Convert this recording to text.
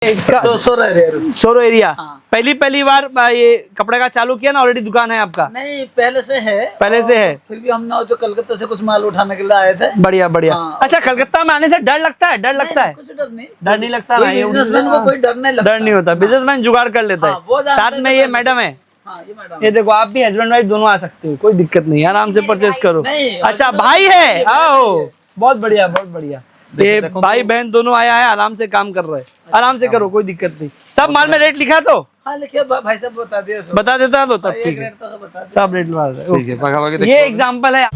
सोरो एरिया। पहली बार ये कपड़े का चालू किया ना, ऑलरेडी दुकान है आपका? नहीं, पहले से है। फिर भी हम ना जो कलकत्ता से कुछ माल उठाने के लिए आए थे। बढ़िया बढ़िया। अच्छा, कलकत्ता में आने से डर लगता है? कुछ डर नहीं, डर नहीं लगता। बिजनेसमैन को कोई डर नहीं लगता। डर नहीं होता, बिजनेसमैन जुगाड़ कर लेता है। साथ में ये मैडम है, ये देखो, आप भी हस्बैंड वाइफ दोनों आ सकते हो, कोई दिक्कत नहीं, आराम से परचेज करो। अच्छा, भाई है, आओ, बहुत बढ़िया बहुत बढ़िया। ये भाई बहन दोनों आया है, आराम से काम कर रहे हैं, आराम से करो, कोई दिक्कत नहीं। सब माल में रेट लिखा है तो? हाँ, लिखिए भाई साहब, बता दिए, बता देता तो तब ठीक है, सब रेट लगा। ये एग्जाम्पल है।